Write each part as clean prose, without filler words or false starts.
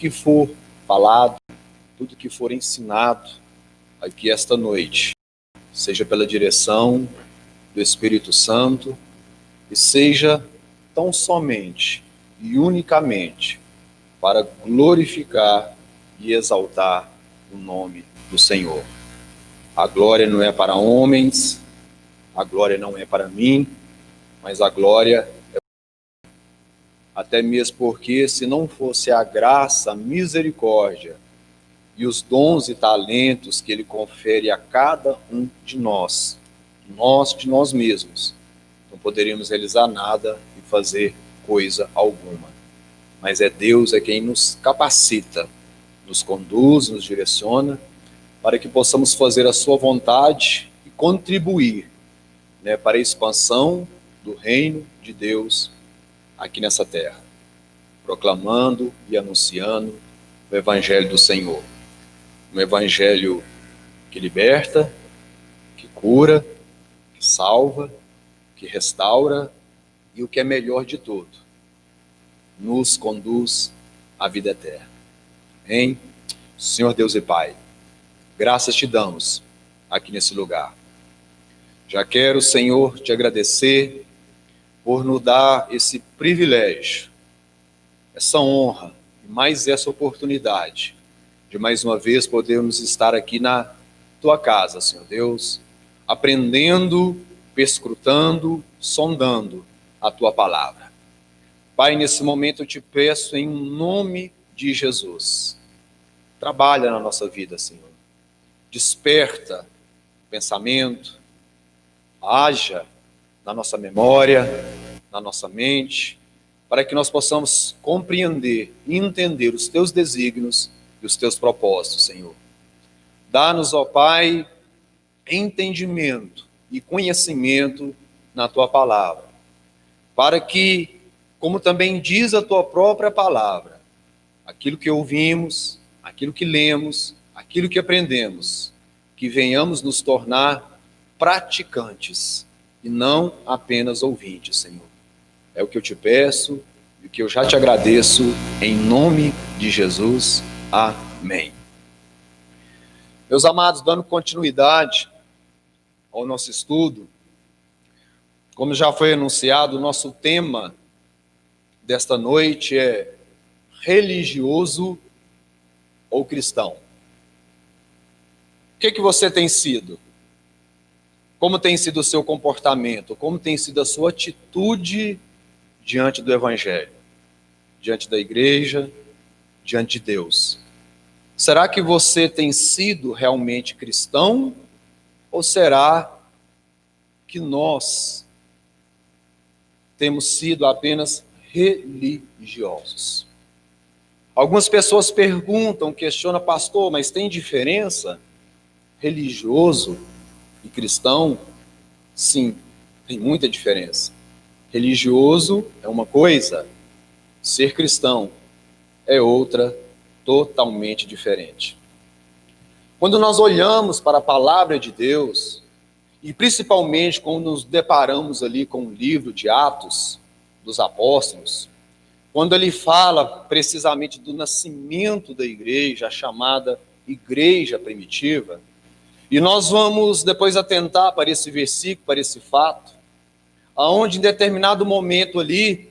que for falado, tudo que for ensinado aqui esta noite, seja pela direção do Espírito Santo e seja tão somente e unicamente para glorificar e exaltar o nome do Senhor. A glória não é para homens, a glória não é para mim, mas a glória é até mesmo porque se não fosse a graça, a misericórdia e os dons e talentos que Ele confere a cada um de nós de nós mesmos, não poderíamos realizar nada e fazer coisa alguma. Mas é Deus quem nos capacita, nos conduz, nos direciona, para que possamos fazer a sua vontade e contribuir, para a expansão do reino de Deus aqui nessa terra, proclamando e anunciando o Evangelho do Senhor. Um Evangelho que liberta, que cura, que salva, que restaura e o que é melhor de tudo, nos conduz à vida eterna. Amém? Senhor Deus e Pai, graças te damos aqui nesse lugar. Já quero, Senhor, te agradecer por nos dar esse privilégio, essa honra, e mais essa oportunidade de mais uma vez podermos estar aqui na tua casa, Senhor Deus, aprendendo, perscrutando, sondando a tua palavra. Pai, nesse momento eu te peço em nome de Jesus, trabalha na nossa vida, Senhor. Desperta o pensamento, haja na nossa memória, na nossa mente, para que nós possamos compreender e entender os teus desígnios e os teus propósitos, Senhor. Dá-nos, ó Pai, entendimento e conhecimento na tua palavra, para que, como também diz a tua própria palavra, aquilo que ouvimos, aquilo que lemos, aquilo que aprendemos, que venhamos nos tornar praticantes e não apenas ouvintes, Senhor. É o que eu te peço e o que eu já te agradeço em nome de Jesus. Amém. Meus amados, dando continuidade ao nosso estudo, como já foi anunciado, o nosso tema desta noite é religioso ou cristão. O que você tem sido? Como tem sido o seu comportamento? Como tem sido a sua atitude diante do Evangelho? Diante da igreja? Diante de Deus? Será que você tem sido realmente cristão? Ou será que nós temos sido apenas religiosos? Algumas pessoas perguntam, questionam, pastor, mas tem diferença religioso e cristão? Sim, tem muita diferença. Religioso é uma coisa, ser cristão é outra, totalmente diferente. Quando nós olhamos para a palavra de Deus, e principalmente quando nos deparamos ali com o livro de Atos dos Apóstolos, quando ele fala precisamente do nascimento da igreja, a chamada igreja primitiva, e nós vamos depois atentar para esse versículo, para esse fato, aonde em determinado momento ali,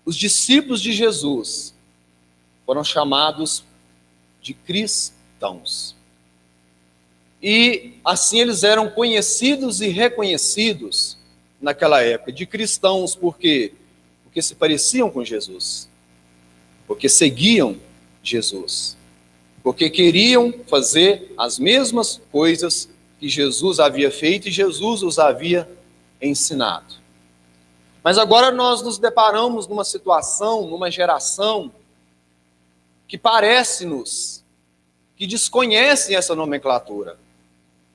os discípulos de Jesus foram chamados de cristãos. E assim eles eram conhecidos e reconhecidos naquela época, de cristãos, por quê? Porque se pareciam com Jesus, porque seguiam Jesus, porque queriam fazer as mesmas coisas que Jesus havia feito e Jesus os havia ensinado. Mas agora nós nos deparamos numa situação, numa geração que parece-nos que desconhecem essa nomenclatura,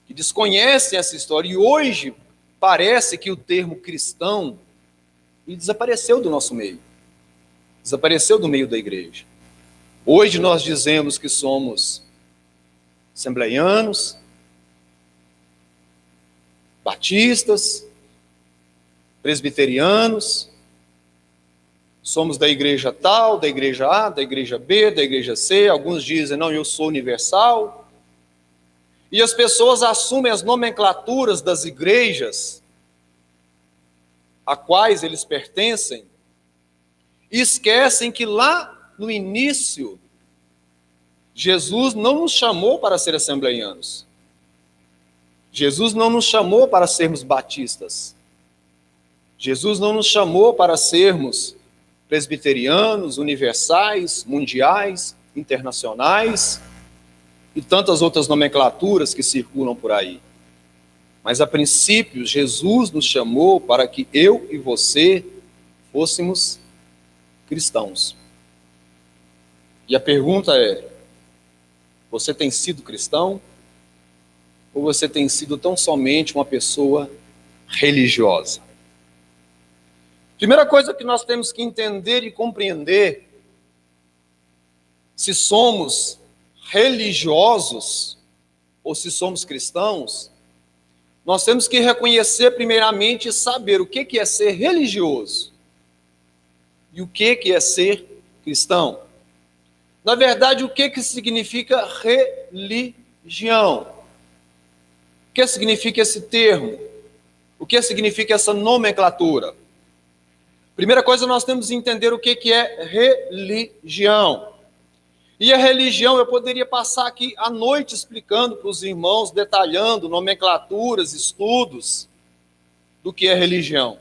que desconhecem essa história, e hoje parece que o termo cristão desapareceu do nosso meio, desapareceu do meio da igreja. Hoje nós dizemos que somos assembleianos, batistas, presbiterianos, Somos da igreja tal, da igreja A, da igreja B, da igreja C. Alguns dizem, não, eu sou universal. E as pessoas assumem as nomenclaturas das igrejas a quais eles pertencem e esquecem que lá no início, Jesus não nos chamou para ser assembleianos. Jesus não nos chamou para sermos batistas. Jesus não nos chamou para sermos presbiterianos, universais, mundiais, internacionais e tantas outras nomenclaturas que circulam por aí. Mas a princípio, Jesus nos chamou para que eu e você fôssemos cristãos. E a pergunta é: você tem sido cristão? Ou você tem sido tão somente uma pessoa religiosa? Primeira coisa que nós temos que entender e compreender, se somos religiosos ou se somos cristãos, nós temos que reconhecer primeiramente e saber o que é ser religioso e o que é ser cristão. Na verdade, o que significa religião? O que significa esse termo? O que significa essa nomenclatura? Primeira coisa, nós temos que entender o que é religião. E a religião, eu poderia passar aqui a noite explicando para os irmãos, detalhando nomenclaturas, estudos do que é religião.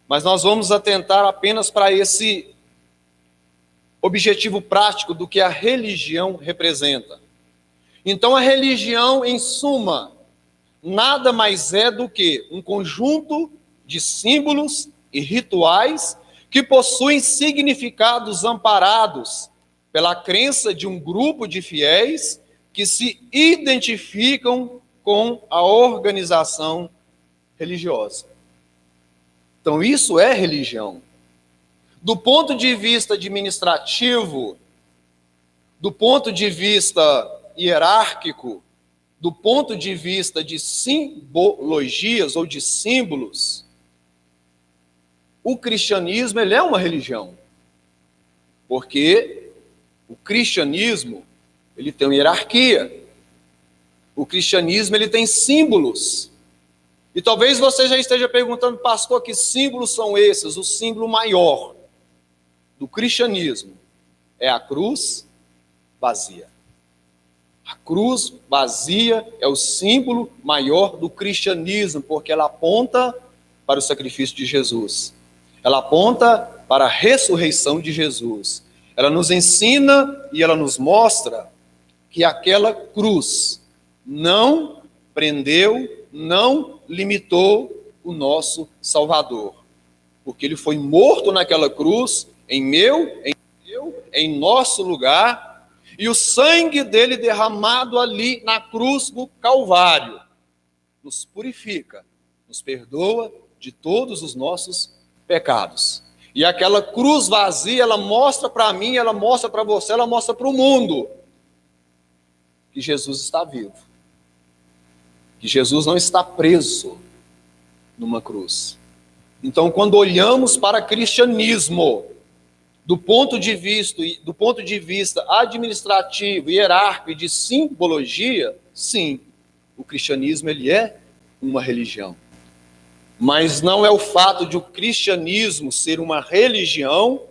Mas nós vamos atentar apenas para esse objetivo prático do que a religião representa. Então, a religião, em suma, nada mais é do que um conjunto de símbolos e rituais que possuem significados amparados pela crença de um grupo de fiéis que se identificam com a organização religiosa. Então, isso é religião. Do ponto de vista administrativo, do ponto de vista hierárquico, do ponto de vista de simbologias ou de símbolos, o cristianismo ele é uma religião. Porque o cristianismo ele tem uma hierarquia. O cristianismo ele tem símbolos. E talvez você já esteja perguntando, pastor, que símbolos são esses? O símbolo maior do cristianismo é a cruz vazia. A cruz vazia é o símbolo maior do cristianismo, porque ela aponta para o sacrifício de Jesus. Ela aponta para a ressurreição de Jesus. Ela nos ensina e ela nos mostra que aquela cruz não prendeu, não limitou o nosso Salvador. Porque ele foi morto naquela cruz, em nosso lugar, e o sangue dele derramado ali na cruz do Calvário nos purifica, nos perdoa de todos os nossos pecados. E aquela cruz vazia, ela mostra para mim, ela mostra para você, ela mostra para o mundo que Jesus está vivo. Que Jesus não está preso numa cruz. Então, quando olhamos para cristianismo, do ponto de vista administrativo, hierárquico e de simbologia, sim, o cristianismo ele é uma religião. Mas não é o fato de o cristianismo ser uma religião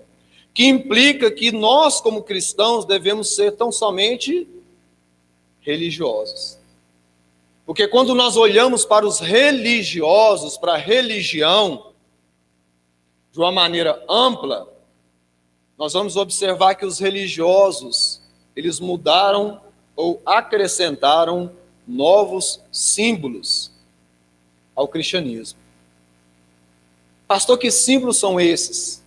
que implica que nós, como cristãos, devemos ser tão somente religiosos. Porque quando nós olhamos para os religiosos, para a religião, de uma maneira ampla, nós vamos observar que os religiosos, eles mudaram ou acrescentaram novos símbolos ao cristianismo. Pastor, que símbolos são esses?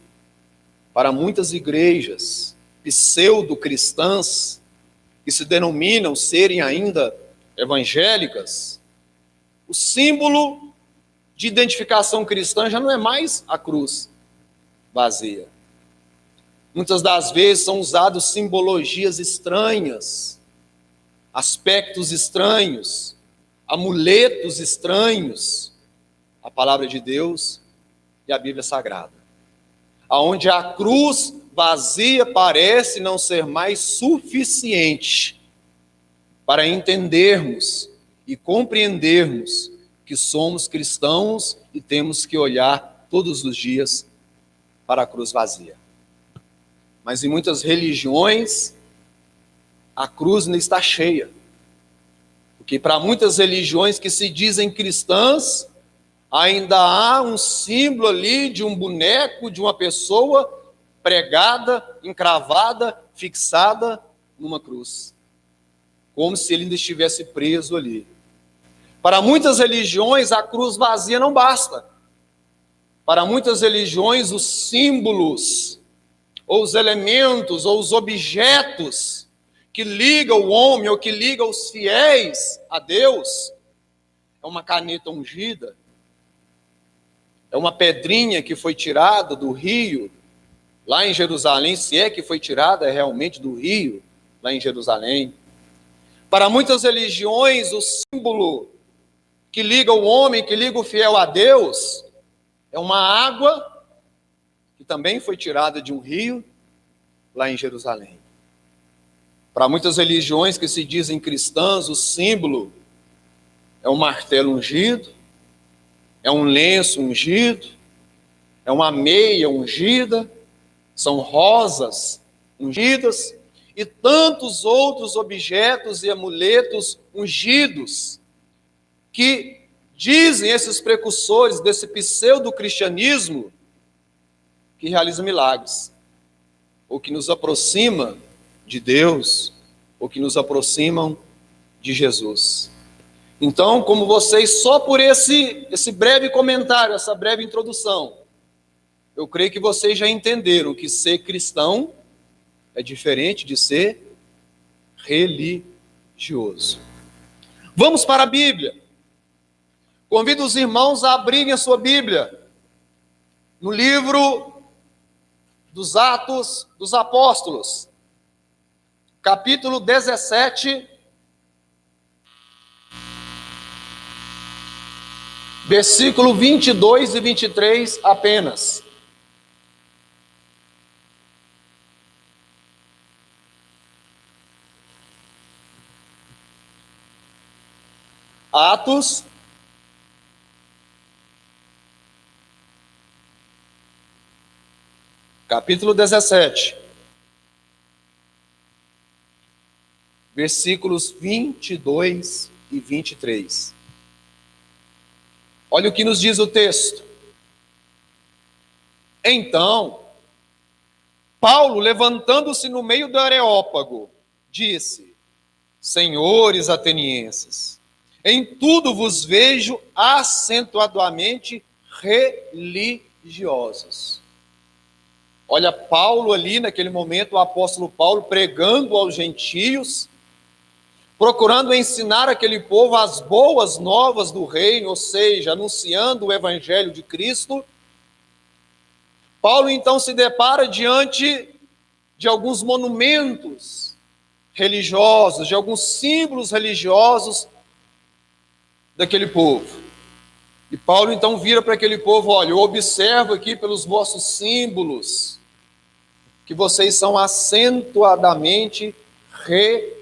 Para muitas igrejas pseudo-cristãs, que se denominam serem ainda evangélicas, o símbolo de identificação cristã já não é mais a cruz vazia. Muitas das vezes são usadas simbologias estranhas, aspectos estranhos, amuletos estranhos, a palavra de Deus e a Bíblia Sagrada. aonde a cruz vazia parece não ser mais suficiente para entendermos e compreendermos que somos cristãos e temos que olhar todos os dias para a cruz vazia. Mas em muitas religiões, a cruz não está cheia. Porque para muitas religiões que se dizem cristãs, ainda há um símbolo ali de um boneco, de uma pessoa pregada, encravada, fixada numa cruz. Como se ele ainda estivesse preso ali. Para muitas religiões, a cruz vazia não basta. Para muitas religiões, os símbolos, ou os elementos, ou os objetos que ligam o homem, ou que ligam os fiéis a Deus, é uma caneta ungida, é uma pedrinha que foi tirada do rio, lá em Jerusalém, se é que foi tirada realmente do rio, lá em Jerusalém. Para muitas religiões, o símbolo que liga o homem, que liga o fiel a Deus, é uma água que também foi tirada de um rio, lá em Jerusalém. Para muitas religiões que se dizem cristãs, o símbolo é um martelo ungido, é um lenço ungido, é uma meia ungida, são rosas ungidas e tantos outros objetos e amuletos ungidos que dizem esses precursores desse pseudo-cristianismo que realiza milagres, ou que nos aproxima de Deus, ou que nos aproximam de Jesus. Então, como vocês, só por esse breve comentário, essa breve introdução, eu creio que vocês já entenderam que ser cristão é diferente de ser religioso. Vamos para a Bíblia. Convido os irmãos a abrirem a sua Bíblia no livro dos Atos dos Apóstolos, capítulo 17, versículo 22 e 23 apenas. Atos, capítulo 17, versículos 22 e 23. Olha o que nos diz o texto. Então, Paulo, levantando-se no meio do Areópago, disse: Senhores atenienses, em tudo vos vejo acentuadamente religiosos. Olha, Paulo ali, naquele momento, o apóstolo Paulo pregando aos gentios, procurando ensinar aquele povo as boas novas do reino, ou seja, anunciando o evangelho de Cristo. Paulo então se depara diante de alguns monumentos religiosos, de alguns símbolos religiosos daquele povo. E Paulo então vira para aquele povo: olha, eu observo aqui pelos vossos símbolos que vocês são acentuadamente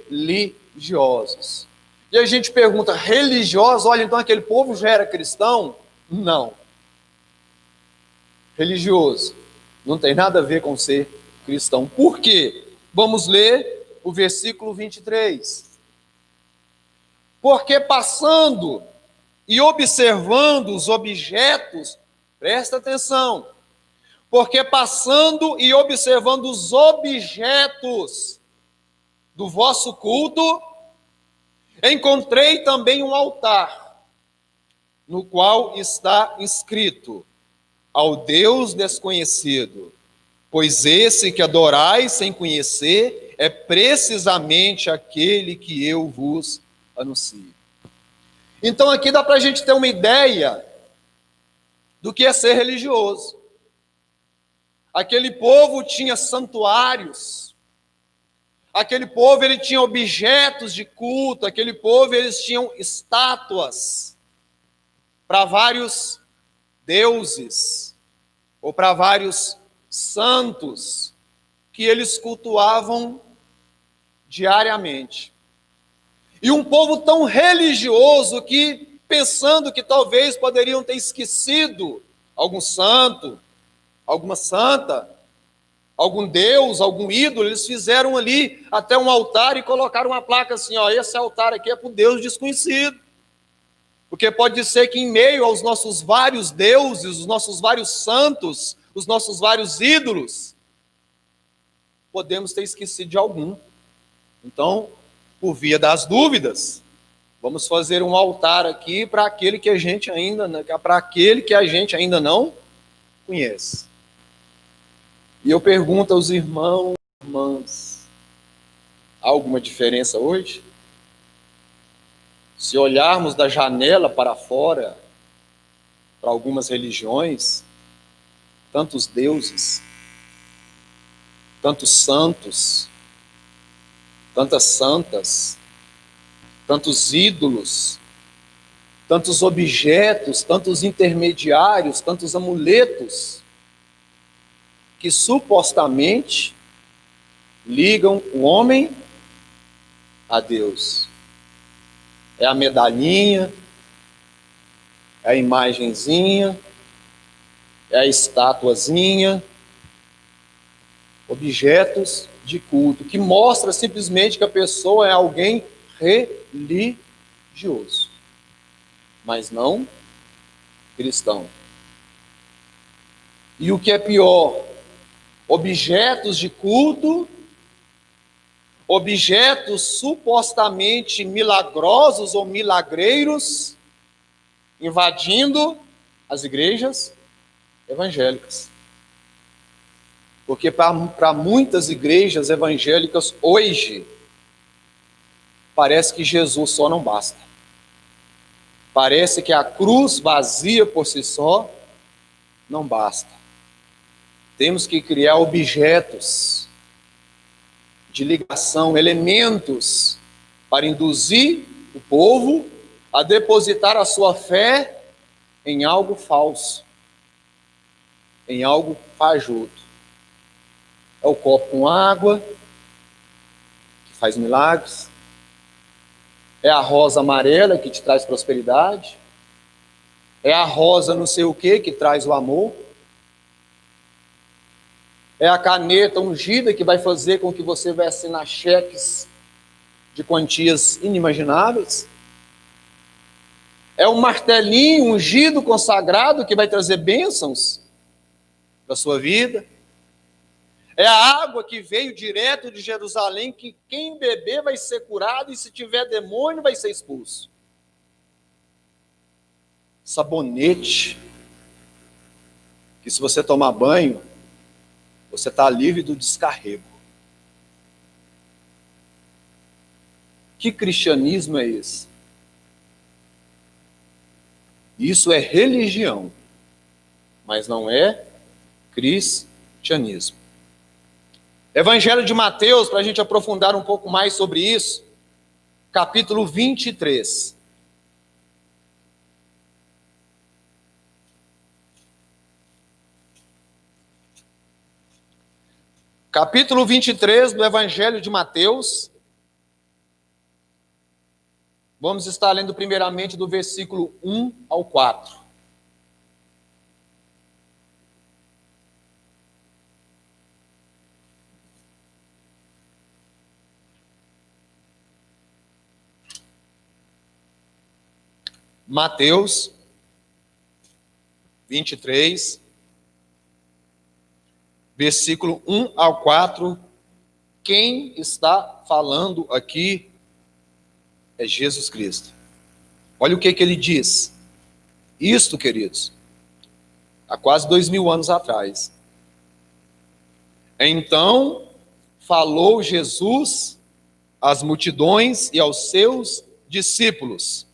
religiosos. E a gente pergunta: religiosos? Olha, então aquele povo já era cristão? Não. Religioso não tem nada a ver com ser cristão. Por quê? Vamos ler o versículo 23. Porque passando e observando os objetos, presta atenção, porque passando e observando os objetos do vosso culto, encontrei também um altar, no qual está inscrito: ao Deus desconhecido, pois esse que adorais sem conhecer é precisamente aquele que eu vos anuncio. Então aqui dá para a gente ter uma ideia do que é ser religioso. Aquele povo tinha santuários, aquele povo ele tinha objetos de culto, aquele povo eles tinham estátuas para vários deuses, ou para vários santos que eles cultuavam diariamente. E um povo tão religioso que, pensando que talvez poderiam ter esquecido algum santo, alguma santa, algum deus, algum ídolo, eles fizeram ali até um altar e colocaram uma placa assim, ó, esse altar aqui é para o Deus desconhecido. Porque pode ser que em meio aos nossos vários deuses, os nossos vários santos, os nossos vários ídolos, podemos ter esquecido de algum. Então, por via das dúvidas, vamos fazer um altar aqui para aquele que a gente ainda não conhece. E eu pergunto aos irmãos e irmãs, há alguma diferença hoje? Se olharmos da janela para fora, para algumas religiões, tantos deuses, tantos santos, tantas santas, tantos ídolos, tantos objetos, tantos intermediários, tantos amuletos, que supostamente ligam o homem a Deus. É a medalhinha, é a imagenzinha, é a estatuazinha, objetos de culto, que mostra simplesmente que a pessoa é alguém religioso, mas não cristão. E o que é pior, objetos de culto, objetos supostamente milagrosos ou milagreiros, invadindo as igrejas evangélicas. Porque para muitas igrejas evangélicas hoje, parece que Jesus só não basta. Parece que a cruz vazia por si só não basta. Temos que criar objetos de ligação, elementos para induzir o povo a depositar a sua fé em algo falso, em algo fajuto. É o copo com água, que faz milagres. É a rosa amarela que te traz prosperidade. É a rosa não sei o que traz o amor. É a caneta ungida que vai fazer com que você vai assinar cheques de quantias inimagináveis. É o martelinho ungido, consagrado, que vai trazer bênçãos para a sua vida. É a água que veio direto de Jerusalém, que quem beber vai ser curado, e se tiver demônio vai ser expulso. Sabonete, que se você tomar banho, você está livre do descarrego. Que cristianismo é esse? Isso é religião, mas não é cristianismo. Evangelho de Mateus, para a gente aprofundar um pouco mais sobre isso, capítulo 23. Capítulo 23 do Evangelho de Mateus. Vamos estar lendo primeiramente do versículo 1 ao 4. Mateus 23, versículo 1 ao 4. Quem está falando aqui é Jesus Cristo. Olha o que ele diz. Isto, queridos, há quase 2000 anos atrás. Então falou Jesus às multidões e aos seus discípulos.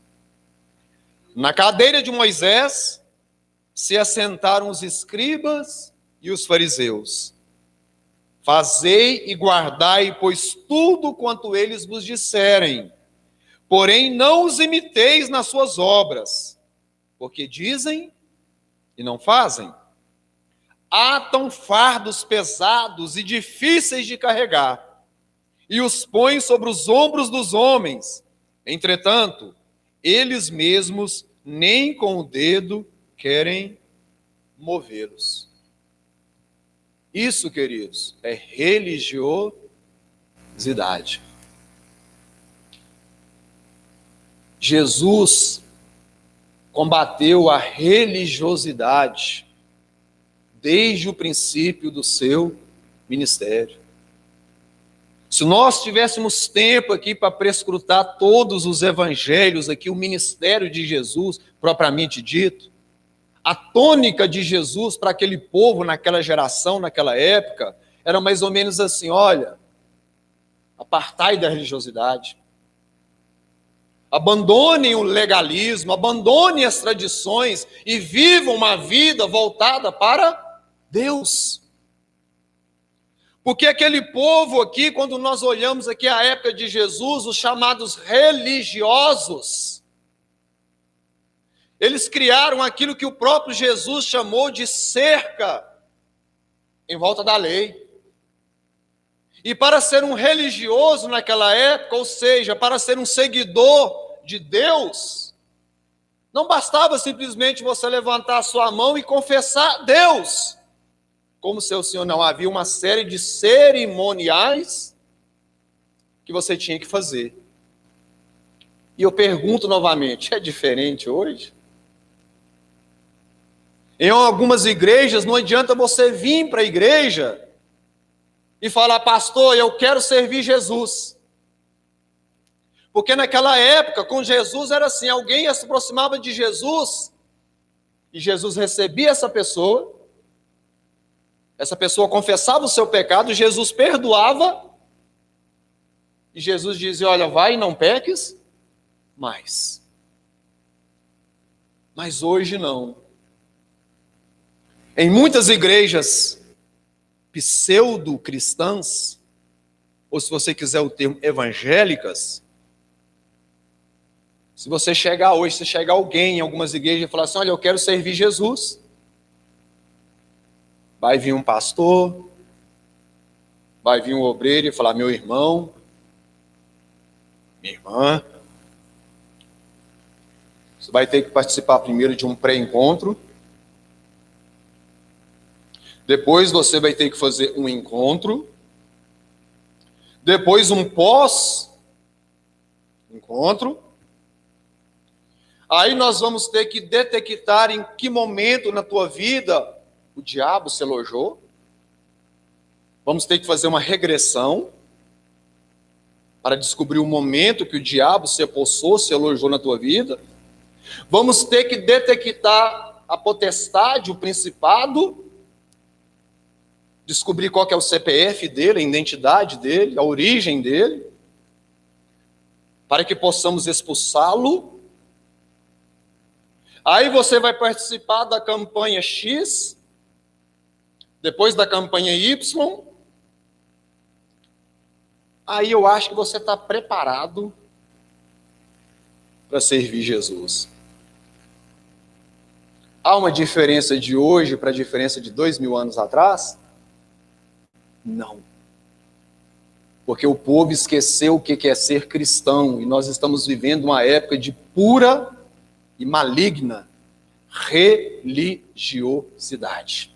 Na cadeira de Moisés se assentaram os escribas e os fariseus. Fazei e guardai, pois tudo quanto eles vos disserem, porém não os imiteis nas suas obras, porque dizem e não fazem. atam fardos pesados e difíceis de carregar, e os põem sobre os ombros dos homens. Entretanto, eles mesmos nem com o dedo querem movê-los. Isso, queridos, é religiosidade. Jesus combateu a religiosidade desde o princípio do seu ministério. Se nós tivéssemos tempo aqui para prescrutar todos os evangelhos aqui, o ministério de Jesus, propriamente dito, a tônica de Jesus para aquele povo, naquela geração, naquela época, era mais ou menos assim: olha, apartai da religiosidade, abandonem o legalismo, abandonem as tradições e vivam uma vida voltada para Deus. Porque aquele povo aqui, quando nós olhamos aqui a época de Jesus, os chamados religiosos, eles criaram aquilo que o próprio Jesus chamou de cerca em volta da lei. E para ser um religioso naquela época, ou seja, para ser um seguidor de Deus, não bastava simplesmente você levantar a sua mão e confessar Deus como seu Senhor. Não, havia uma série de cerimoniais que você tinha que fazer. E eu pergunto novamente, é diferente hoje? Em algumas igrejas, não adianta você vir para a igreja e falar: pastor, eu quero servir Jesus. Porque naquela época, com Jesus era assim: alguém se aproximava de Jesus, e Jesus recebia essa pessoa confessava o seu pecado, Jesus perdoava, e Jesus dizia: olha, vai e não peques mais. Mas hoje não. Em muitas igrejas pseudo-cristãs, ou se você quiser o termo, evangélicas, se você chegar hoje, se chegar alguém em algumas igrejas e falar assim: olha, eu quero servir Jesus, vai vir um pastor, vai vir um obreiro e falar: meu irmão, minha irmã, você vai ter que participar primeiro de um pré-encontro, depois você vai ter que fazer um encontro, depois um pós-encontro. Aí nós vamos ter que detectar em que momento na tua vida o diabo se alojou. Vamos ter que fazer uma regressão para descobrir o momento que o diabo se apossou, se alojou na tua vida. Vamos ter que detectar a potestade, o principado, descobrir qual que é o CPF dele, a identidade dele, a origem dele, para que possamos expulsá-lo. Aí você vai participar da campanha X, depois da campanha Y. Aí eu acho que você está preparado para servir Jesus. Há uma diferença de hoje para a diferença de 2000 anos atrás? Não. Porque o povo esqueceu o que é ser cristão, e nós estamos vivendo uma época de pura e maligna religiosidade.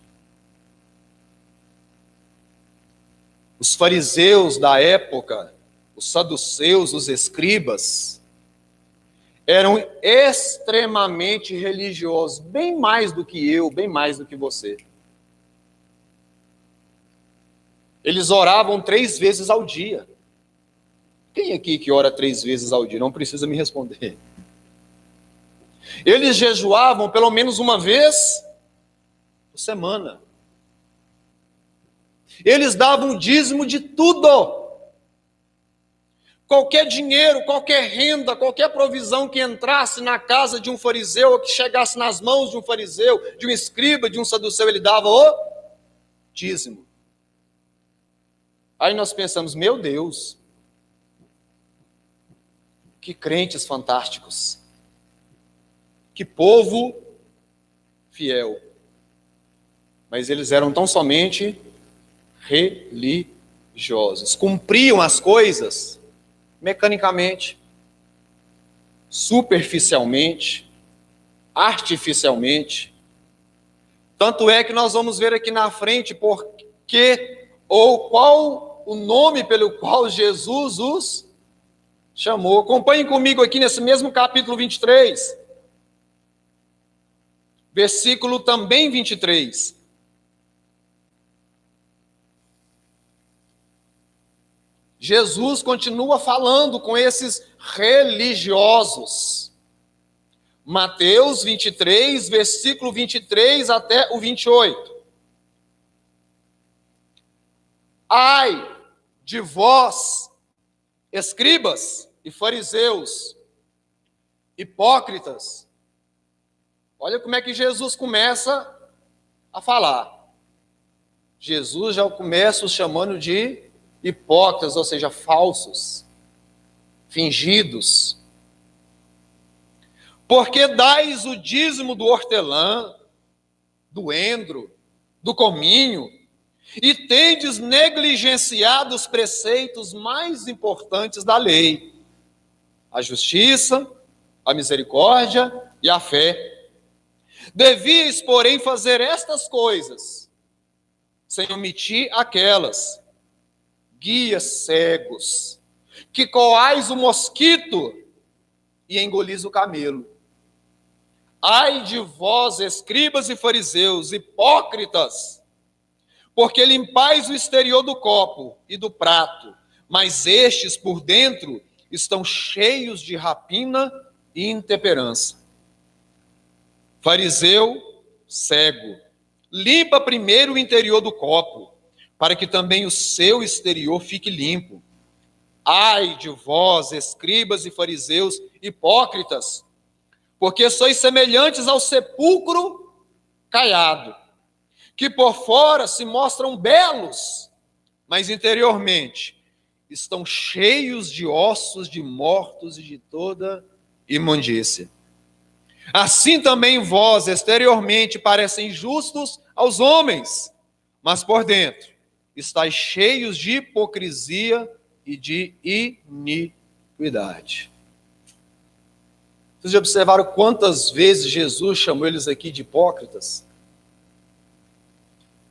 Os fariseus da época, os saduceus, os escribas, eram extremamente religiosos, bem mais do que eu, bem mais do que você. Eles oravam 3 vezes ao dia. Quem aqui que ora 3 vezes ao dia? Não precisa me responder. Eles jejuavam pelo menos uma vez por semana. Eles davam dízimo de tudo. Qualquer dinheiro, qualquer renda, qualquer provisão que entrasse na casa de um fariseu, ou que chegasse nas mãos de um fariseu, de um escriba, de um saduceu, ele dava o dízimo. Aí nós pensamos: meu Deus, que crentes fantásticos, que povo fiel. mas eles eram tão somente religiosos. Cumpriam as coisas mecanicamente, superficialmente, artificialmente. Tanto é que nós vamos ver aqui na frente porque ou qual o nome pelo qual Jesus os chamou. Acompanhem comigo aqui nesse mesmo capítulo 23, versículo também 23. Jesus continua falando com esses religiosos. Mateus 23, versículo 23 até o 28. Ai de vós, escribas e fariseus, hipócritas. Olha como é que Jesus começa a falar. Jesus já começa os chamando de hipócritas, ou seja, falsos, fingidos. Porque dais o dízimo do hortelã, do endro, do cominho, e tendes negligenciado os preceitos mais importantes da lei: a justiça, a misericórdia e a fé. Devíeis, porém, fazer estas coisas, sem omitir aquelas. Guias cegos, que coais o mosquito e engolis o camelo. Ai de vós, escribas e fariseus, hipócritas, porque limpais o exterior do copo e do prato, mas estes por dentro estão cheios de rapina e intemperança. Fariseu cego, limpa primeiro o interior do copo, para que também o seu exterior fique limpo. Ai de vós, escribas e fariseus, hipócritas, porque sois semelhantes ao sepulcro caiado, que por fora se mostram belos, mas interiormente estão cheios de ossos de mortos e de toda imundícia. Assim também vós, exteriormente, parecem justos aos homens, mas por dentro estáis cheios de hipocrisia e de iniquidade. Vocês já observaram quantas vezes Jesus chamou eles aqui de hipócritas?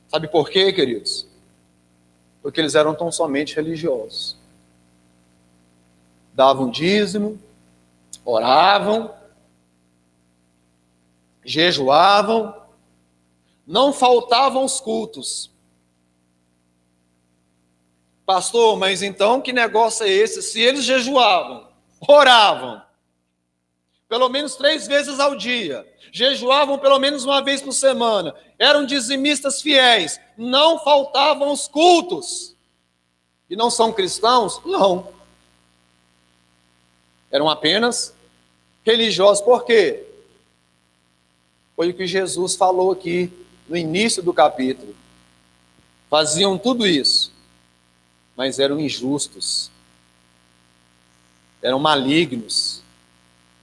Sabe por quê, queridos? Porque eles eram tão somente religiosos. Davam dízimo, oravam, jejuavam, não faltavam os cultos. Pastor, mas então que negócio é esse? Se eles jejuavam, oravam, pelo menos 3 vezes ao dia, jejuavam pelo menos uma vez por semana, eram dizimistas fiéis, não faltavam os cultos, e não são cristãos? Não. Eram apenas religiosos. Por quê? Foi o que Jesus falou aqui no início do capítulo. Faziam tudo isso, mas eram injustos, eram malignos,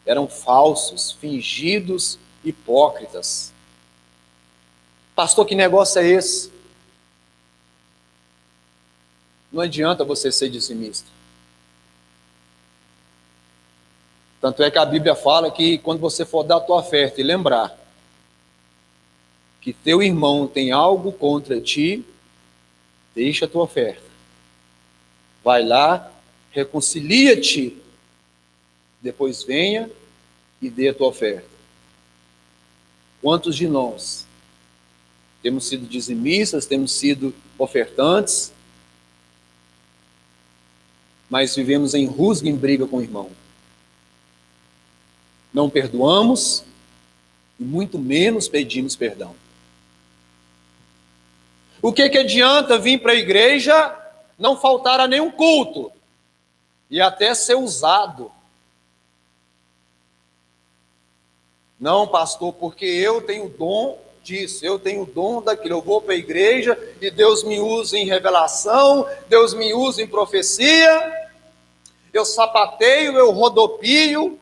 eram falsos, fingidos, hipócritas. Pastor, que negócio é esse? Não adianta você ser dizimista. Tanto é que a Bíblia fala que quando você for dar a tua oferta e lembrar que teu irmão tem algo contra ti, deixa a tua oferta. Vai lá, reconcilia-te, depois venha e dê a tua oferta. Quantos de nós temos sido dizimistas, temos sido ofertantes, mas vivemos em rusga, em briga com o irmão? Não perdoamos e muito menos pedimos perdão. O que adianta vir para a igreja, não faltar a nenhum culto e até ser usado? Não, pastor, porque eu tenho dom disso, eu tenho dom daquilo, eu vou para a igreja e Deus me usa em revelação, Deus me usa em profecia, eu sapateio, eu rodopio,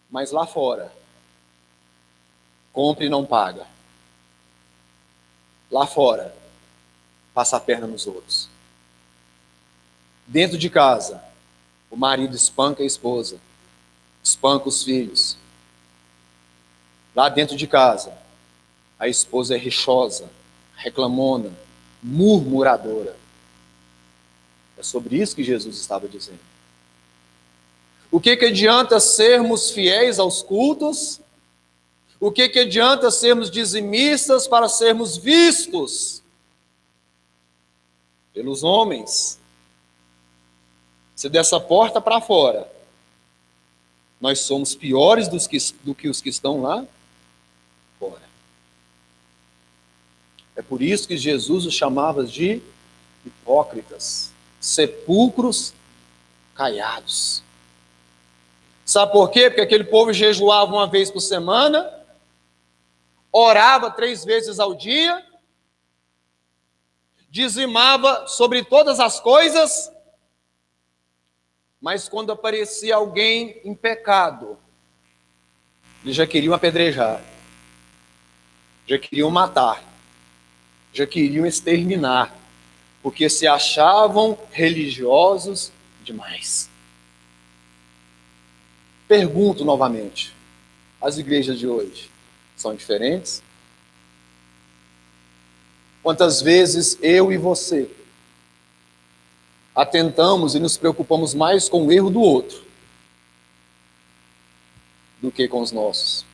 mas lá fora, compra e não paga. Lá fora, passa a perna nos outros. Dentro de casa, o marido espanca a esposa, espanca os filhos. Lá dentro de casa, a esposa é rixosa, reclamona, murmuradora. É sobre isso que Jesus estava dizendo. O que adianta sermos fiéis aos cultos? O que adianta sermos dizimistas para sermos vistos pelos homens? Se dessa porta para fora, nós somos piores do que os que estão lá fora. É por isso que Jesus os chamava de hipócritas, sepulcros caiados. Sabe por quê? Porque aquele povo jejuava uma vez por semana, orava 3 vezes ao dia, dizimava sobre todas as coisas, mas quando aparecia alguém em pecado, eles já queriam apedrejar, já queriam matar, já queriam exterminar, porque se achavam religiosos demais. Pergunto novamente, as igrejas de hoje são diferentes? Quantas vezes eu e você atentamos e nos preocupamos mais com o erro do outro do que com os nossos?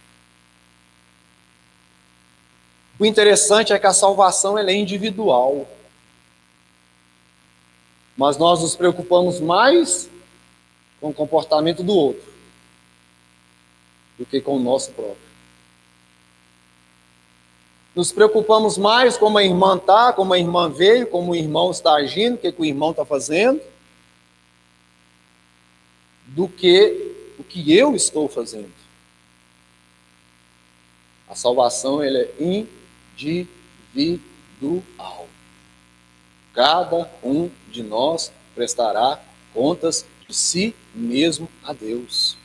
O interessante é que a salvação ela é individual. Mas nós nos preocupamos mais com o comportamento do outro do que com o nosso próprio. Nos preocupamos mais como a irmã está, como a irmã veio, como o irmão está agindo, o que o irmão está fazendo, do que o que eu estou fazendo. A salvação ela é individual. Cada um de nós prestará contas de si mesmo a Deus.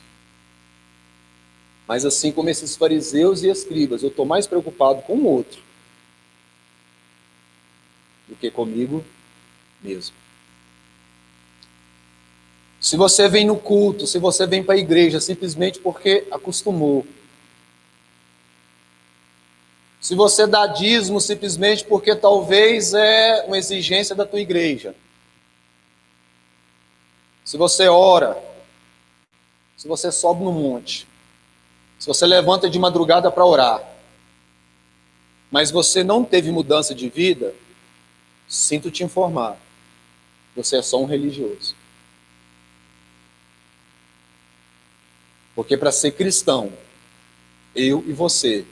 Mas assim como esses fariseus e escribas, eu estou mais preocupado com o outro do que comigo mesmo. Se você vem no culto, se você vem para a igreja simplesmente porque acostumou, se você dá dízimo simplesmente porque talvez é uma exigência da tua igreja, se você ora, se você sobe no monte, se você levanta de madrugada para orar, mas você não teve mudança de vida, sinto te informar, você é só um religioso. Porque para ser cristão, eu e você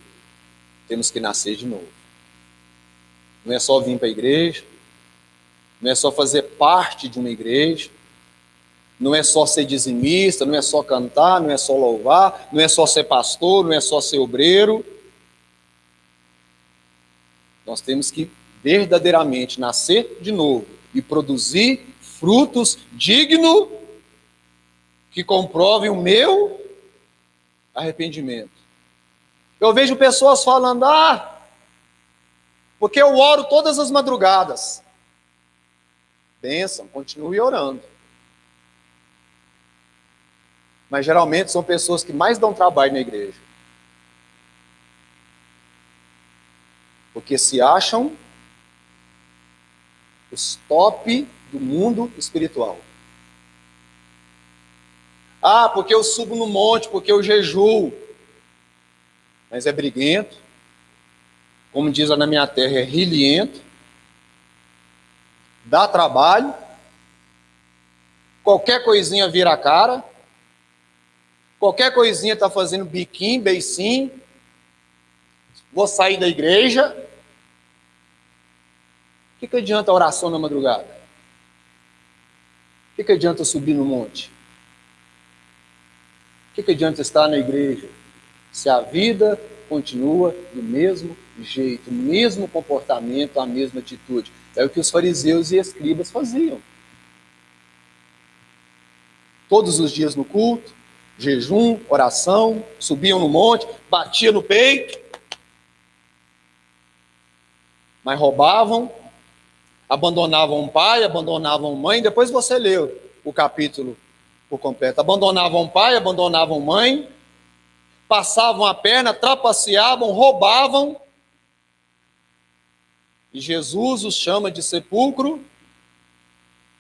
temos que nascer de novo. Não é só vir para a igreja, não é só fazer parte de uma igreja, não é só ser dizimista, não é só cantar, não é só louvar, não é só ser pastor, não é só ser obreiro. Nós temos que verdadeiramente nascer de novo e produzir frutos dignos que comprovem o meu arrependimento. Eu vejo pessoas falando, porque eu oro todas as madrugadas. Bênção, continue orando. Mas geralmente são pessoas que mais dão trabalho na igreja. Porque se acham os top do mundo espiritual. Porque eu subo no monte, porque eu jejuo. Mas é briguento. Como diz lá na minha terra, é rilhento. Dá trabalho. Qualquer coisinha vira a cara. Qualquer coisinha está fazendo biquinho, beicinho. Vou sair da igreja. O que adianta a oração na madrugada? O que adianta subir no monte? O que adianta estar na igreja? Se a vida continua do mesmo jeito, o mesmo comportamento, a mesma atitude. É o que os fariseus e escribas faziam. Todos os dias no culto, jejum, oração, subiam no monte, batiam no peito. mas roubavam, abandonavam pai, abandonavam mãe. Depois você lê o capítulo por completo. Abandonavam pai, abandonavam mãe, passavam a perna, trapaceavam, roubavam. E Jesus os chama de sepulcro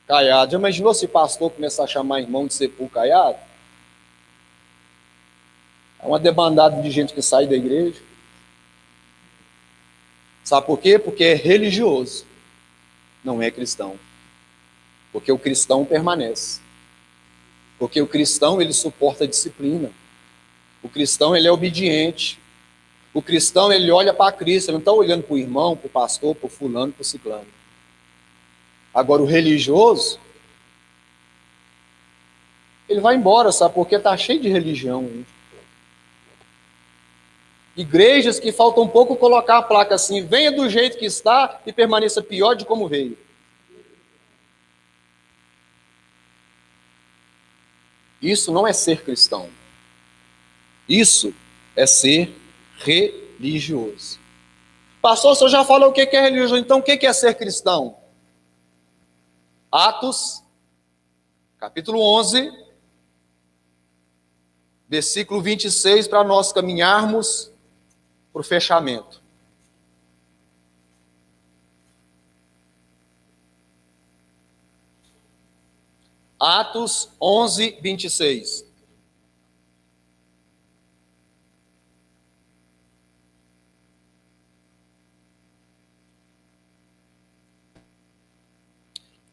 caiado. Já imaginou se pastor começar a chamar irmão de sepulcro caiado? É uma debandada de gente que sai da igreja. Sabe por quê? Porque é religioso, não é cristão. Porque o cristão permanece. Porque o cristão, ele suporta a disciplina. O cristão, ele é obediente. O cristão, ele olha para Cristo, ele não está olhando para o irmão, para o pastor, para o fulano, para o ciclano. Agora, o religioso, ele vai embora, sabe? Porque está cheio de religião. Hein? Igrejas que faltam um pouco colocar a placa assim, venha do jeito que está e permaneça pior de como veio. Isso não é ser cristão. Isso é ser religioso. Pastor, o senhor já falou o que é religioso, então o que é ser cristão? Atos, capítulo 11, versículo 26, para nós caminharmos para o fechamento. Atos 11, 26.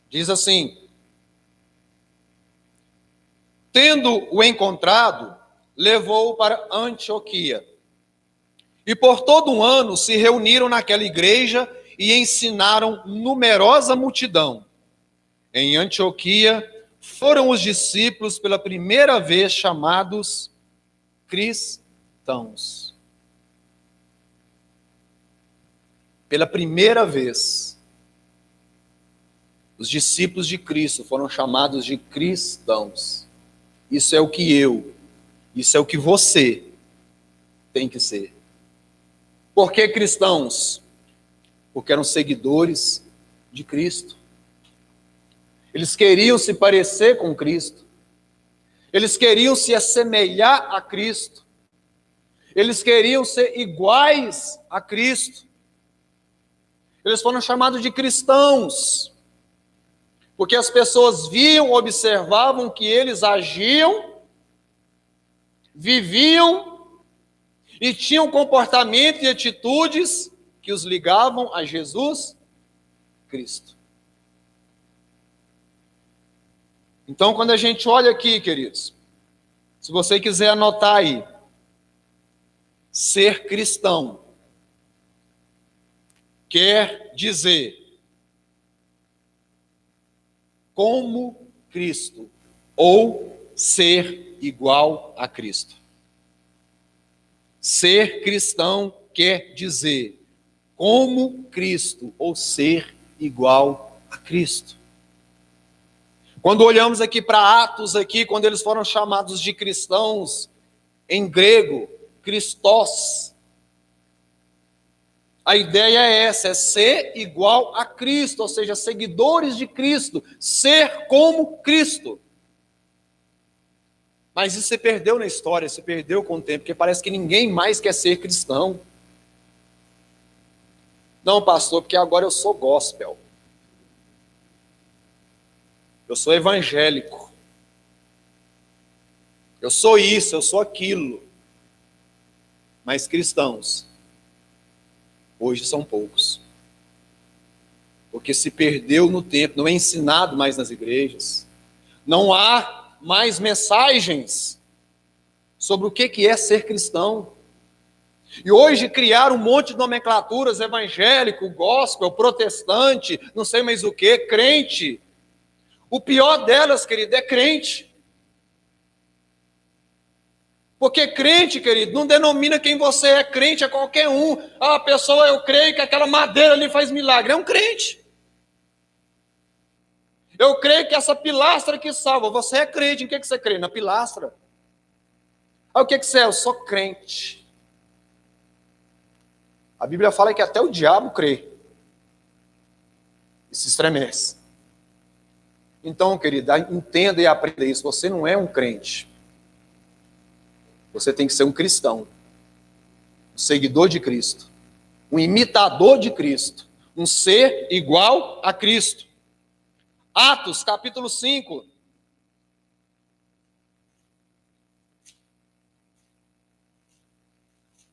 Diz assim: tendo-o encontrado, levou-o para Antioquia. E por todo um ano se reuniram naquela igreja e ensinaram numerosa multidão. Em Antioquia foram os discípulos pela primeira vez chamados cristãos. Pela primeira vez, os discípulos de Cristo foram chamados de cristãos. Isso é o que isso é o que você tem que ser. Por que cristãos? Porque eram seguidores de Cristo. Eles queriam se parecer com Cristo. Eles queriam se assemelhar a Cristo. Eles queriam ser iguais a Cristo. Eles foram chamados de cristãos, porque as pessoas viam, observavam que eles agiam, viviam e tinham comportamento e atitudes que os ligavam a Jesus Cristo. Então, quando a gente olha aqui, queridos, se você quiser anotar aí, ser cristão quer dizer como Cristo ou ser igual a Cristo. Ser cristão quer dizer como Cristo ou ser igual a Cristo. Quando olhamos aqui para Atos, aqui, quando eles foram chamados de cristãos, em grego, Christos, a ideia é essa, é ser igual a Cristo, ou seja, seguidores de Cristo, ser como Cristo. Mas isso se perdeu na história, se perdeu com o tempo, porque parece que ninguém mais quer ser cristão. Não, pastor, porque agora eu sou gospel. Eu sou evangélico. Eu sou isso, eu sou aquilo. Mas cristãos, hoje são poucos. Porque se perdeu no tempo, não é ensinado mais nas igrejas. Não há mais mensagens sobre o que é ser cristão. E hoje criaram um monte de nomenclaturas, evangélico, gospel, protestante, não sei mais o que, crente. O pior delas, querido, é crente. Porque crente, querido, não denomina quem você é, crente é qualquer um. Ah, a pessoa, eu creio que aquela madeira ali faz milagre. É um crente. Eu creio que essa pilastra que salva. Você é crente, em que você crê? Na pilastra. Ah, o que você é? Eu sou crente. A Bíblia fala que até o diabo crê. e se estremece. Então, querida, entenda e aprenda isso. Você não é um crente. Você tem que ser um cristão, um seguidor de Cristo, um imitador de Cristo, um ser igual a Cristo. Atos, capítulo 5.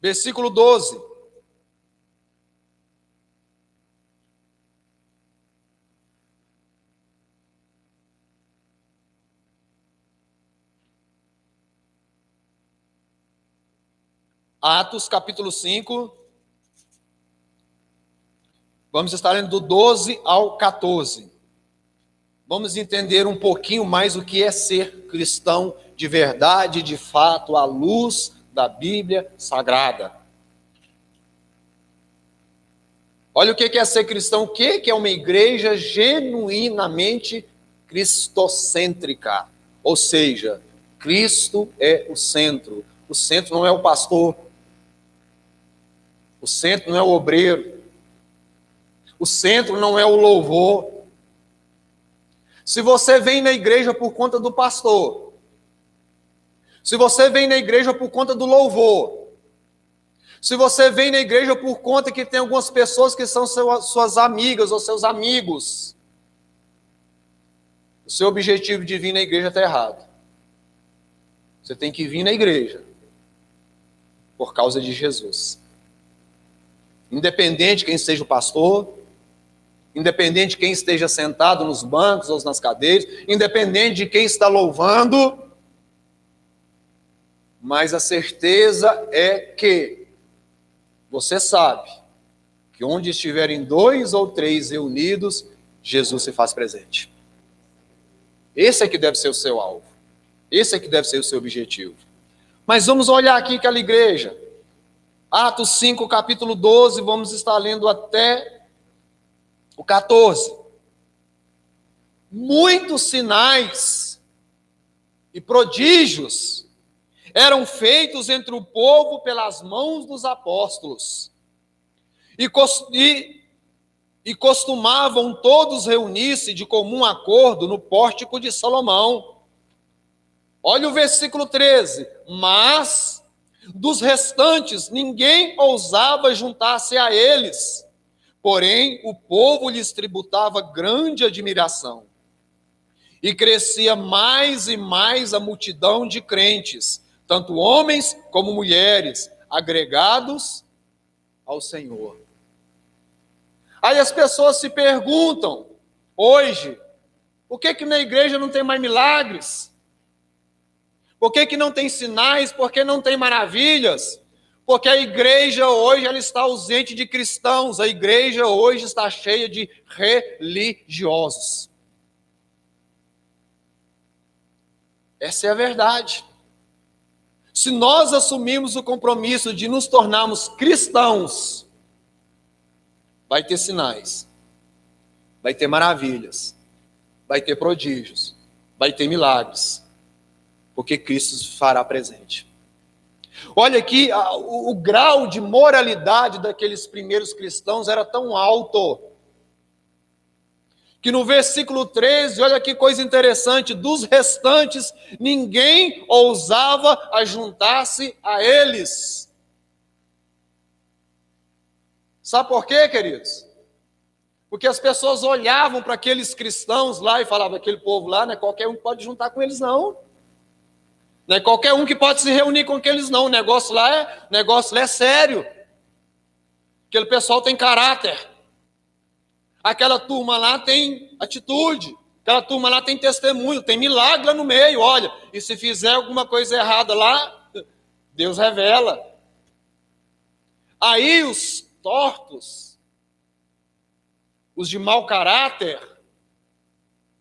Versículo 12. Atos, capítulo 5. Vamos estar lendo do 12 ao 14. Vamos entender um pouquinho mais o que é ser cristão de verdade, de fato, à luz da Bíblia Sagrada. Olha o que é ser cristão, o que é uma igreja genuinamente cristocêntrica. Ou seja, Cristo é o centro. O centro não é o pastor. O centro não é o obreiro. O centro não é o louvor. Se você vem na igreja por conta do pastor, se você vem na igreja por conta do louvor, se você vem na igreja por conta que tem algumas pessoas que são suas amigas ou seus amigos, o seu objetivo de vir na igreja está errado. Você tem que vir na igreja por causa de Jesus. Independente de quem seja o pastor, independente de quem esteja sentado nos bancos ou nas cadeiras, independente de quem está louvando, mas a certeza é que você sabe que onde estiverem 2 ou 3 reunidos, Jesus se faz presente. Esse é que deve ser o seu alvo. Esse é que deve ser o seu objetivo. Mas vamos olhar aqui aquela igreja. Atos 5, capítulo 12, vamos estar lendo até o 14. Muitos sinais e prodígios eram feitos entre o povo pelas mãos dos apóstolos. E costumavam todos reunir-se de comum acordo no pórtico de Salomão. Olha o versículo 13. Mas dos restantes ninguém ousava juntar-se a eles. Porém, o povo lhes tributava grande admiração. E crescia mais e mais a multidão de crentes, tanto homens como mulheres, agregados ao Senhor. Aí as pessoas se perguntam, hoje, por que na igreja não tem mais milagres? Por que não tem sinais? Por que não tem maravilhas? Porque a igreja hoje ela está ausente de cristãos, a igreja hoje está cheia de religiosos. Essa é a verdade. Se nós assumirmos o compromisso de nos tornarmos cristãos, vai ter sinais, vai ter maravilhas, vai ter prodígios, vai ter milagres, porque Cristo se fará presente. Olha aqui, o grau de moralidade daqueles primeiros cristãos era tão alto, que no versículo 13, olha que coisa interessante, dos restantes, ninguém ousava ajuntar-se a eles. Sabe por quê, queridos? Porque as pessoas olhavam para aqueles cristãos lá e falavam, aquele povo lá, não é qualquer um que pode juntar com eles, não. Não é qualquer um que pode se reunir com aqueles, não. O negócio lá é sério. Aquele pessoal tem caráter. Aquela turma lá tem atitude. Aquela turma lá tem testemunho, tem milagre lá no meio. Olha, e se fizer alguma coisa errada lá, Deus revela. Aí os tortos, os de mau caráter,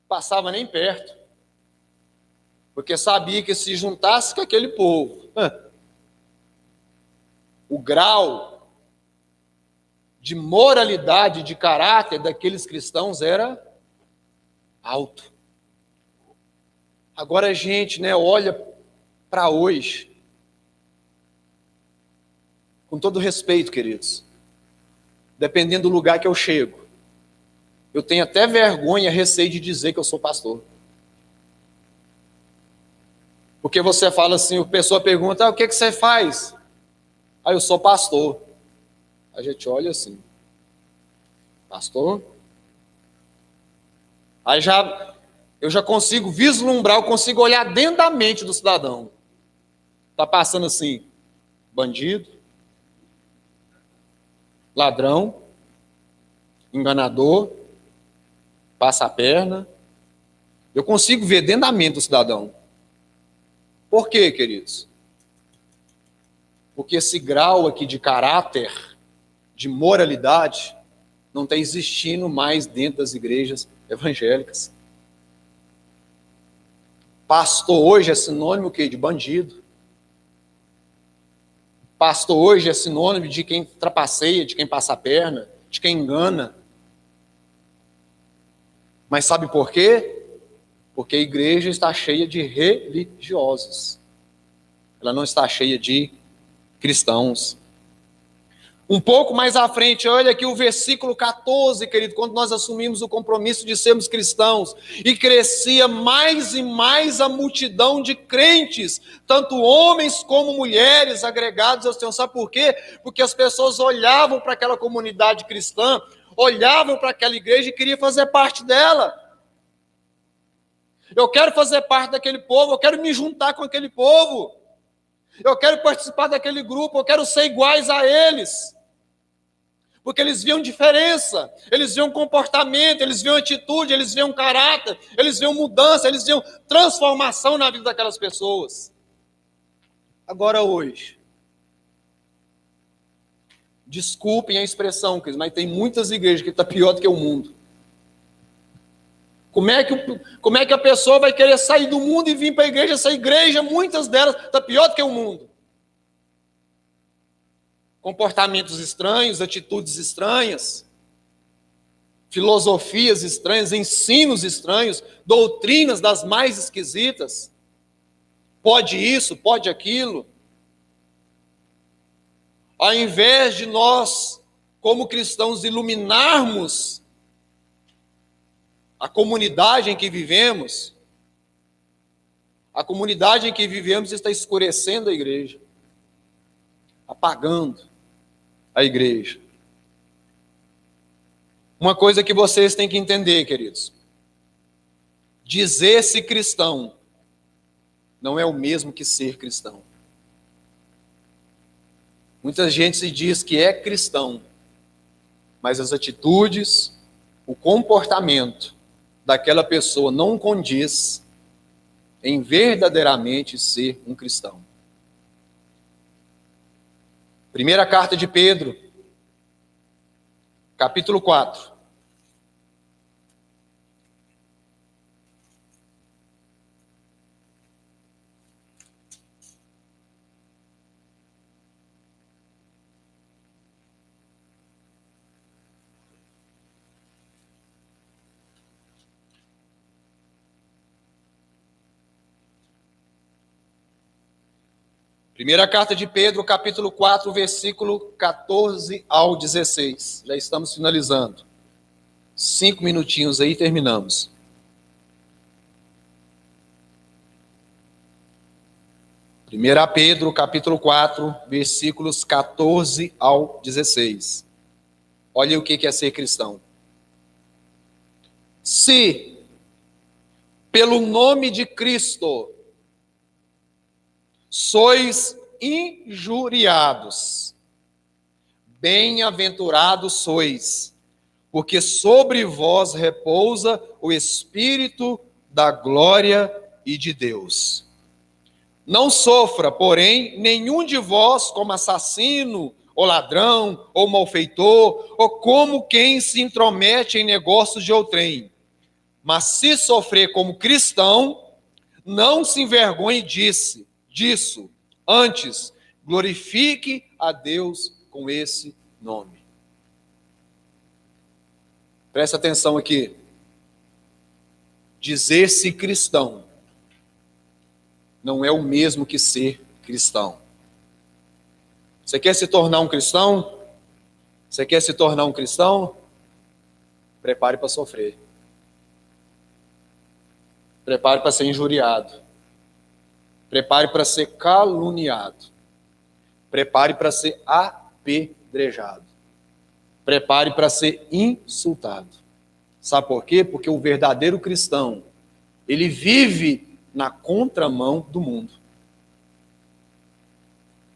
passavam nem perto. Porque sabia que se juntasse com aquele povo, o grau de moralidade, de caráter daqueles cristãos era alto. Agora a gente, olha para hoje, com todo respeito, queridos, dependendo do lugar que eu chego, Eu tenho até vergonha, receio de dizer que eu sou pastor. Porque você fala assim, a pessoa pergunta, o que você faz? Eu sou pastor. A gente olha assim, pastor? Eu já consigo vislumbrar, eu consigo olhar dentro da mente do cidadão. Está passando assim, bandido, ladrão, enganador, passa a perna. Eu consigo ver dentro da mente do cidadão. Por quê, queridos? Porque esse grau aqui de caráter, de moralidade, não está existindo mais dentro das igrejas evangélicas. Pastor hoje é sinônimo o quê? De bandido. Pastor hoje é sinônimo de quem trapaceia, de quem passa a perna, de quem engana. Mas sabe por quê? Porque a igreja está cheia de religiosos. Ela não está cheia de cristãos. Um pouco mais à frente, olha aqui o versículo 14, querido, quando nós assumimos o compromisso de sermos cristãos, e crescia mais e mais a multidão de crentes, tanto homens como mulheres agregados ao Senhor. Sabe por quê? Porque as pessoas olhavam para aquela comunidade cristã, olhavam para aquela igreja e queriam fazer parte dela. Eu quero fazer parte daquele povo, eu quero me juntar com aquele povo. Eu quero participar daquele grupo, eu quero ser iguais a eles. Porque eles viam diferença, eles viam comportamento, eles viam atitude, eles viam caráter, eles viam mudança, eles viam transformação na vida daquelas pessoas. Agora hoje, desculpem a expressão, mas tem muitas igrejas que estão pior do que o mundo. Como é que a pessoa vai querer sair do mundo e vir para a igreja? Essa igreja, muitas delas, está pior do que o mundo. Comportamentos estranhos, atitudes estranhas, filosofias estranhas, ensinos estranhos, doutrinas das mais esquisitas. Pode isso, pode aquilo. Ao invés de nós, como cristãos, iluminarmos a comunidade em que vivemos, a comunidade em que vivemos está escurecendo a igreja, apagando a igreja. Uma coisa que vocês têm que entender, queridos: dizer-se cristão não é o mesmo que ser cristão. Muita gente se diz que é cristão, mas as atitudes, o comportamento daquela pessoa não condiz em verdadeiramente ser um cristão. Primeira carta de Pedro, capítulo 4. Primeira carta de Pedro, capítulo 4, versículo 14 ao 16. Já estamos finalizando. 5 minutinhos aí e terminamos. Primeira Pedro, capítulo 4, versículos 14 ao 16. Olha o que é ser cristão. Se, pelo nome de Cristo, sois injuriados, bem-aventurados sois, porque sobre vós repousa o Espírito da glória e de Deus. Não sofra, porém, nenhum de vós como assassino, ou ladrão, ou malfeitor, ou como quem se intromete em negócios de outrem. Mas se sofrer como cristão, não se envergonhe disso. Antes, glorifique a Deus com esse nome. Presta atenção aqui. Dizer-se cristão não é o mesmo que ser cristão. Você quer se tornar um cristão? Você quer se tornar um cristão? prepare para sofrer. Prepare para ser injuriado. Prepare para ser caluniado. Prepare para ser apedrejado. Prepare para ser insultado. Sabe por quê? Porque o verdadeiro cristão, ele vive na contramão do mundo.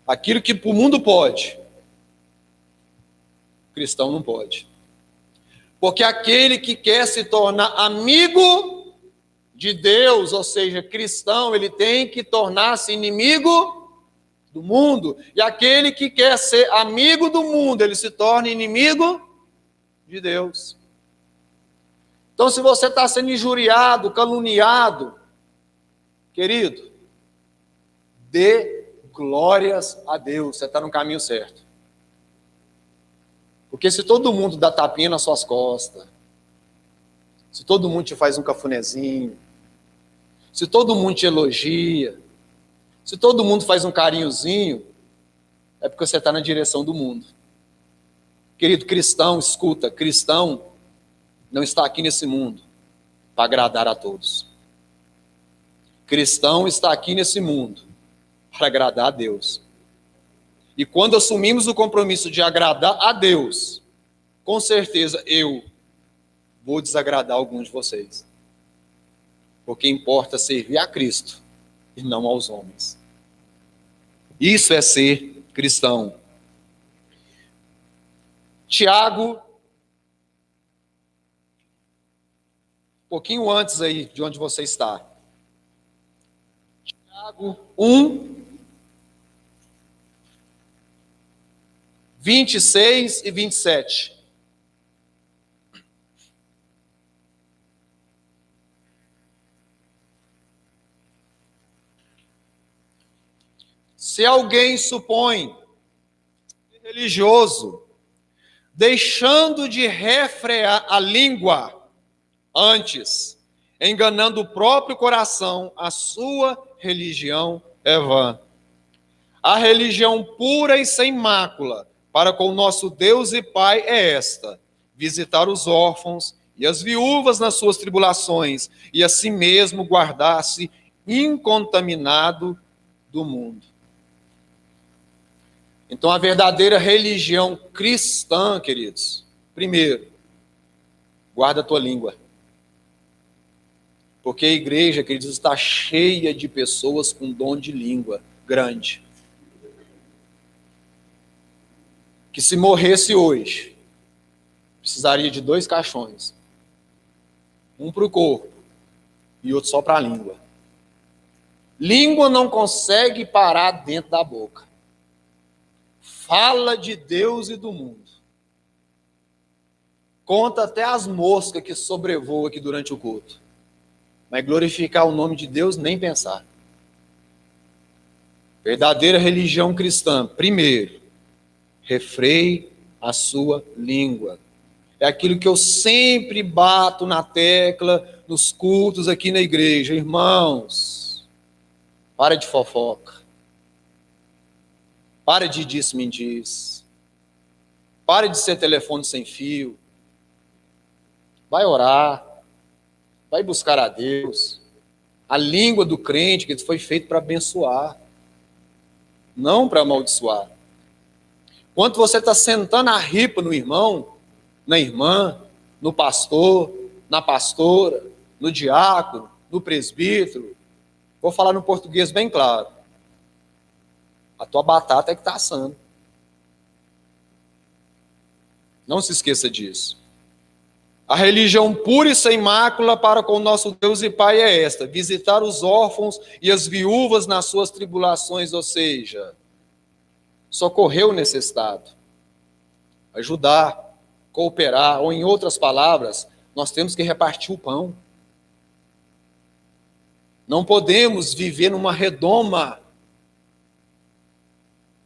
Aquilo que o mundo pode, o cristão não pode. Porque aquele que quer se tornar amigo de Deus, ou seja, cristão, ele tem que tornar-se inimigo do mundo. E aquele que quer ser amigo do mundo, ele se torna inimigo de Deus. Então, se você está sendo injuriado, caluniado, querido, dê glórias a Deus, você está no caminho certo. Porque se todo mundo dá tapinha nas suas costas, se todo mundo te faz um cafunézinho, se todo mundo te elogia, se todo mundo faz um carinhozinho, é porque você está na direção do mundo. Querido cristão, escuta, cristão não está aqui nesse mundo para agradar a todos. Cristão está aqui nesse mundo para agradar a Deus. E quando assumimos o compromisso de agradar a Deus, com certeza eu vou desagradar alguns de vocês. Porque importa servir a Cristo e não aos homens. Isso é ser cristão. Tiago, um pouquinho antes aí de onde você está. Tiago 1, 26 e 27. Se alguém supõe religioso, deixando de refrear a língua, antes, enganando o próprio coração, a sua religião é vã. A religião pura e sem mácula para com o nosso Deus e Pai é esta: visitar os órfãos e as viúvas nas suas tribulações, e assim mesmo guardar-se incontaminado do mundo. Então, a verdadeira religião cristã, queridos, primeiro, guarda a tua língua. Porque a igreja, queridos, está cheia de pessoas com dom de língua grande. Que se morresse hoje, precisaria de 2 caixões. Um para o corpo e outro só para a língua. Língua não consegue parar dentro da boca. Fala de Deus e do mundo. Conta até as moscas que sobrevoam aqui durante o culto. Mas glorificar o nome de Deus, nem pensar. Verdadeira religião cristã, primeiro, refreie a sua língua. É aquilo que eu sempre bato na tecla nos cultos aqui na igreja. Irmãos, para de fofoca. Para de disse-me-diz. Pare de ser telefone sem fio. Vai orar. Vai buscar a Deus. A língua do crente que foi feita para abençoar, não para amaldiçoar. Quando você está sentando a ripa no irmão, na irmã, no pastor, na pastora, no diácono, no presbítero, vou falar no português bem claro. A tua batata é que está assando. Não se esqueça disso. A religião pura e sem mácula para com o nosso Deus e Pai é esta: visitar os órfãos e as viúvas nas suas tribulações, ou seja, socorrer o necessitado, ajudar, cooperar, ou em outras palavras, nós temos que repartir o pão. Não podemos viver numa redoma,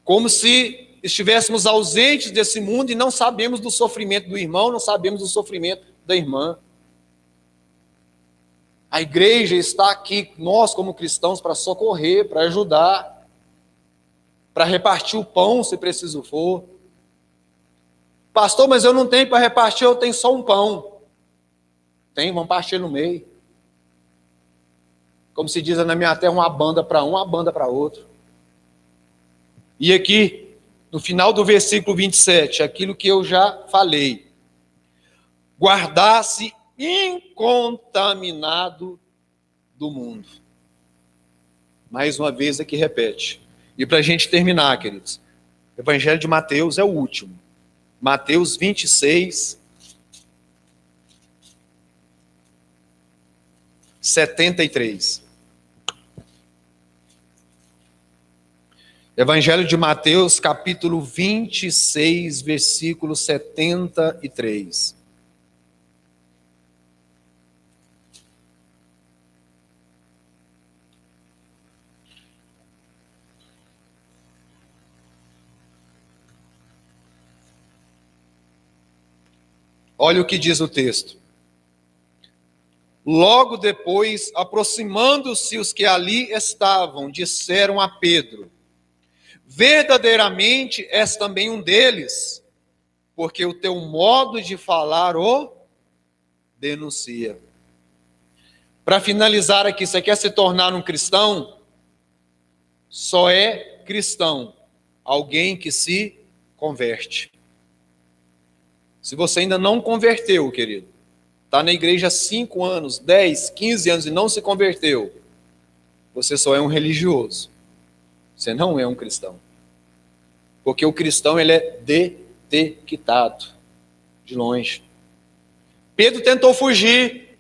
como se estivéssemos ausentes desse mundo e não sabemos do sofrimento do irmão, não sabemos do sofrimento da irmã. A igreja está aqui, nós como cristãos, para socorrer, para ajudar, para repartir o pão, se preciso for. Pastor, mas eu não tenho para repartir, eu tenho só um pão. Tem, vamos partir no meio. Como se diz na minha terra, uma banda para um, uma banda para outro. E aqui, no final do versículo 27, aquilo que eu já falei. Guardar-se incontaminado do mundo. Mais uma vez aqui repete. E para a gente terminar, queridos, o Evangelho de Mateus é o último. Mateus 26, 73. Evangelho de Mateus, capítulo 26, versículo 73. Olha o que diz o texto. Logo depois, aproximando-se os que ali estavam, disseram a Pedro: verdadeiramente és também um deles, porque o teu modo de falar o denuncia. Para finalizar aqui, você quer se tornar um cristão? Só é cristão alguém que se converte. Se você ainda não converteu, querido, está na igreja há 5 anos, 10, 15 anos e não se converteu, você só é um religioso. Você não é um cristão. Porque o cristão, ele é detectado de longe. Pedro tentou fugir.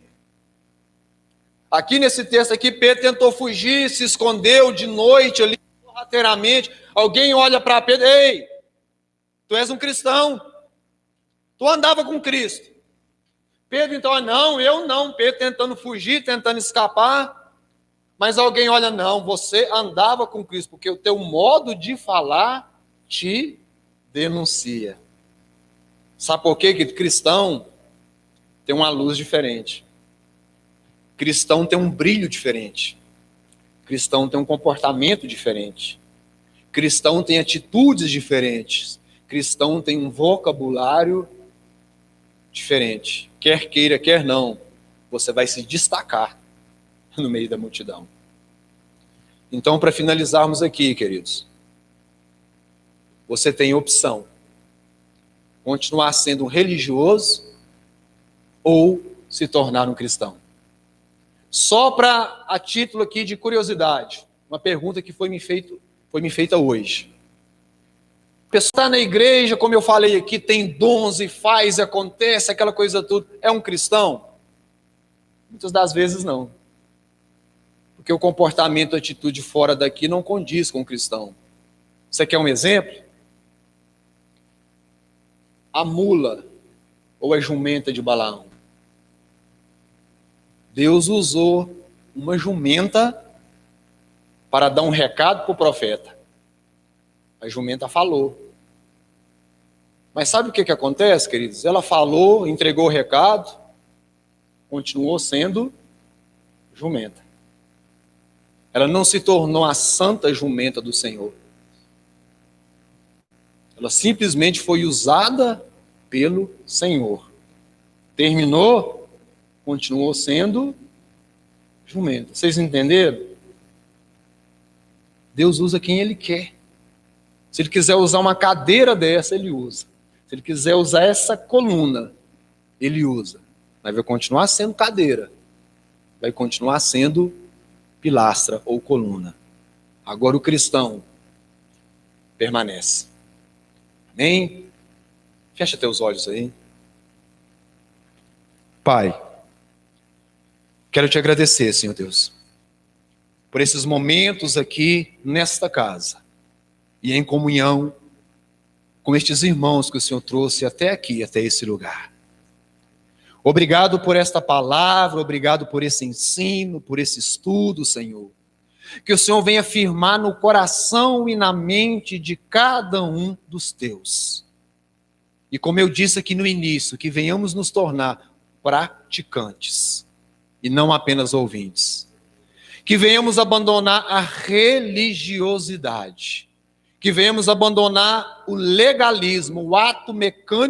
Aqui nesse texto aqui, Pedro tentou fugir, se escondeu de noite ali, sorrateiramente. Alguém olha para Pedro: ei, tu és um cristão. Tu andava com Cristo. Pedro então, não, eu não. Pedro tentando fugir, tentando escapar. Mas alguém olha: não, você andava com Cristo, porque o teu modo de falar te denuncia. Sabe por quê? Que cristão tem uma luz diferente. Cristão tem um brilho diferente. Cristão tem um comportamento diferente. Cristão tem atitudes diferentes. Cristão tem um vocabulário diferente. Quer queira, quer não, você vai se destacar no meio da multidão. Então, para finalizarmos aqui, queridos, você tem opção: continuar sendo um religioso ou se tornar um cristão. Só para a título aqui de curiosidade, uma pergunta que foi me feita hoje. A pessoa está na igreja, como eu falei aqui, tem dons e faz, acontece, aquela coisa tudo. É um cristão? Muitas das vezes não. Porque o comportamento, a atitude fora daqui não condiz com o cristão. Você quer um exemplo? A mula ou a jumenta de Balaão. Deus usou uma jumenta para dar um recado para o profeta. A jumenta falou. Mas sabe o que acontece, queridos? Ela falou, entregou o recado, continuou sendo jumenta. Ela não se tornou a santa jumenta do Senhor. Ela simplesmente foi usada pelo Senhor. Terminou, continuou sendo jumenta. Vocês entenderam? Deus usa quem Ele quer. Se Ele quiser usar uma cadeira dessa, Ele usa. Se Ele quiser usar essa coluna, Ele usa. Mas vai continuar sendo cadeira. Vai continuar sendo pilastra ou coluna. Agora o cristão permanece. Amém? Fecha teus olhos aí. Pai, quero te agradecer, Senhor Deus, por esses momentos aqui nesta casa e em comunhão com estes irmãos que o Senhor trouxe até aqui, até esse lugar. Obrigado por esta palavra, obrigado por esse ensino, por esse estudo, Senhor. Que o Senhor venha firmar no coração e na mente de cada um dos teus. E como eu disse aqui no início, que venhamos nos tornar praticantes e não apenas ouvintes. Que venhamos abandonar a religiosidade. Que venhamos abandonar o legalismo, o ato mecânico